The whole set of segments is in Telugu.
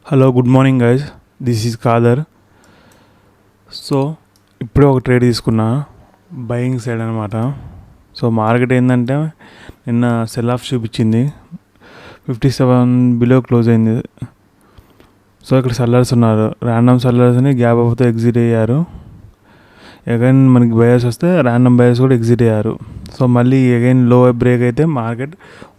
Hello good morning guys, this is Khader. So ఇప్పుడే ఒక ట్రేడ్ తీసుకున్నా, బయింగ్ సైడ్ అనమాట. సో మార్కెట్ ఏంటంటే నిన్న సెల్ ఆఫ్ చూపించింది, 57 బిలో క్లోజ్ అయింది. సో ఇక్కడ సెల్లర్స్ ఉన్నారు, ర్యాండమ్ సెల్లర్స్ని గ్యాప్ ఆఫ్తో ఎగ్జిట్ అయ్యారు. అగైన్ మనకి బయర్స్ వస్తే ర్యాండమ్ బయర్స్ కూడా ఎగ్జిట్ అయ్యారు. సో మళ్ళీ అగైన్ లో బ్రేక్ అయితే మార్కెట్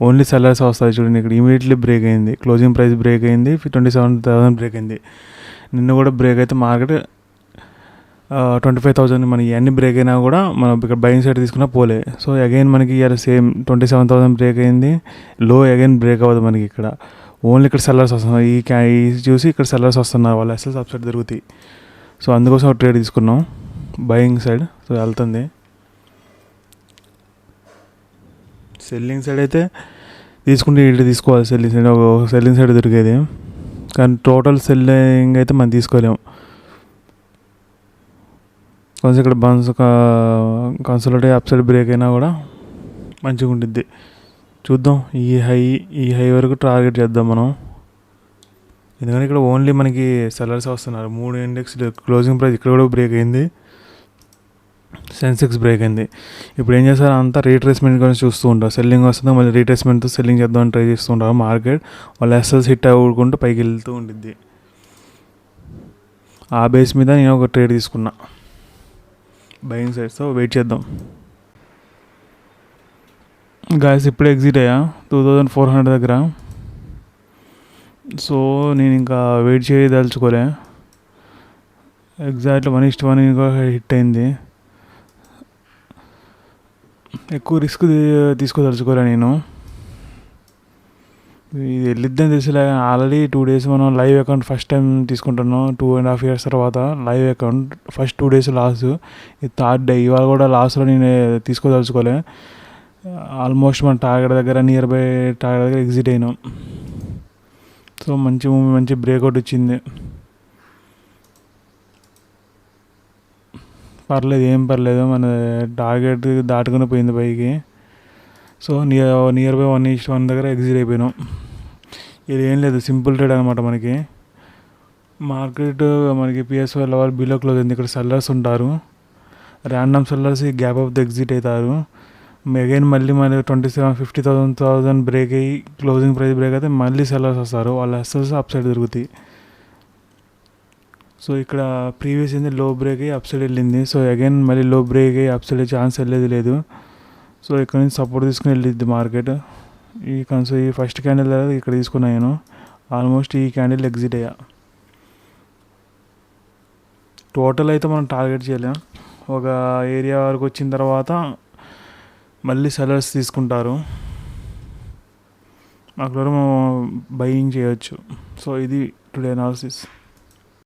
ఓన్లీ సెల్లర్స్ వస్తాయి. చూడండి, ఇక్కడ ఇమీడియట్లీ బ్రేక్ అయింది, క్లోజింగ్ ప్రైస్ బ్రేక్ అయింది, 27,000 బ్రేక్ అయింది. నిన్న కూడా బ్రేక్ అయితే మార్కెట్ 25,000 మనకి ఇవన్నీ బ్రేక్ అయినా కూడా మనం ఇక్కడ బయింగ్ సైడ్ తీసుకున్నా పోలే. సో అగైన్ మనకి ఇయర్ సేమ్ 27,000 బ్రేక్ అయింది, లో అగైన్ బ్రేక్ అవ్వదు మనకి. ఇక్కడ ఓన్లీ ఇక్కడ సెల్లర్స్ వస్తున్నారు, ఈ చూసి ఇక్కడ సెల్లర్స్ వస్తున్నారు, వాళ్ళు అసలు సబ్సైడ్ దొరుకుతాయి. సో అందుకోసం ఒక ట్రేడ్ తీసుకున్నాం బయింగ్ సైడ్. సో వెళ్తుంది. సెల్లింగ్ సైడ్ అయితే తీసుకుంటే ఇటు తీసుకోవాలి, సెల్లింగ్ సైడ్ ఒక సెల్లింగ్ సైడ్ దొరికేది, కానీ టోటల్ సెల్లింగ్ అయితే మనం తీసుకోలేము. కొంచెం ఇక్కడ బన్స్ కన్సల్ట్ అప్ సైడ్ బ్రేక్ అయినా కూడా మంచిగా ఉంటుంది. చూద్దాం, ఈ హై వరకు టార్గెట్ చేద్దాం మనం, ఎందుకంటే ఇక్కడ ఓన్లీ మనకి సెల్లర్స్ వస్తున్నారు. 3 ఇండెక్స్ క్లోజింగ్ ప్రైస్ ఇక్కడ కూడా బ్రేక్ అయింది, సెన్సెక్స్ బ్రేక్ అయింది. ఇప్పుడు ఏం చేస్తారు, అంతా రీట్రేస్మెంట్ గురించి చూస్తూ ఉంటారు. సెల్లింగ్ వస్తుంది, మళ్ళీ రీట్రేస్మెంట్తో సెల్లింగ్ చేద్దామని ట్రై చేస్తూ ఉంటారు. మార్కెట్ వాళ్ళ ఎస్ఎస్ హిట్ అవ్వకుంటూ పైకి వెళ్తూ ఉంటుంది. ఆ బేస్ మీద నేను ఒక ట్రేడ్ తీసుకున్నా బయింగ్ సైడ్. సో వెయిట్ చేద్దాం గాయస్. ఇప్పుడే ఎగ్జిట్ అయ్యా 2400 దగ్గర. సో నేను ఇంకా వెయిట్ చేయదలుచుకోలే, ఎగ్జాక్ట్లీ 1:1 హిట్ అయింది. ఎక్కువ రిస్క్ తీసుకోదలుచుకోలే నేను, ఇది వెళ్ళిద్దని తెలిసిలే. ఆల్రెడీ 2 days మనం లైవ్ అకౌంట్ ఫస్ట్ టైం తీసుకుంటున్నాం, 2.5 years తర్వాత live account. First 2 days loss, ఇది 3rd day. ఇవాళ కూడా లాస్లో నేను తీసుకోదలుచుకోలే. ఆల్మోస్ట్ మన టార్గెట్ దగ్గర, నియర్ బై టార్గెట్ దగ్గర ఎగ్జిట్ అయినాం. సో మంచి బ్రేక్అవుట్ వచ్చింది, పర్లేదు, ఏం పర్లేదు, మన టార్గెట్ దాటుకుని పోయింది పైకి. సో నియర్ బై 1:1 దగ్గర ఎగ్జిట్ అయిపోయినాం. ఇది ఏం లేదు, సింపుల్ ట్రేడ్ అనమాట. మనకి మార్కెట్ మనకి పిఎస్ఓ లెవెల్ బిలో క్లోజ్ అయింది. ఇక్కడ సెల్లర్స్ ఉంటారు, ర్యాండమ్ సెల్లర్స్ ఈ గ్యాప్ ఆఫ్ ద ఎగ్జిట్ అవుతారు. అగైన్ మళ్ళీ 50,000 బ్రేక్ అయ్యి క్లోజింగ్ ప్రైస్ బ్రేక్ అయితే మళ్ళీ సెల్లర్స్ వస్తారు, వాళ్ళ ఎస్ఎస్ అప్ సైడ్ దొరుకుతాయి. సో ఇక్కడ ప్రీవియస్ ఏంది లో బ్రేక్ అయ్యి అప్ సైడ్ వెళ్ళింది. సో అగైన్ మళ్ళీ లో బ్రేక్ అయ్యి అప్ సైడ్ ఛాన్స్ వెళ్ళేది లేదు. సో ఇక్కడ నుంచి సపోర్ట్ తీసుకుని వెళ్ళిద్ది మార్కెట్. ఈ ఫస్ట్ క్యాండిల్ దగ్గర ఇక్కడ తీసుకున్నాను, ఆల్మోస్ట్ ఈ క్యాండిల్ ఎగ్జిట్ అయ్యా. టోటల్ అయితే మనం టార్గెట్ చేయలేం, ఒక ఏరియా వరకు వచ్చిన తర్వాత మళ్ళీ సెల్లర్స్ తీసుకుంటారు, అక్కడ బయింగ్ చేయొచ్చు. సో ఇది టుడే అనాలిసిస్.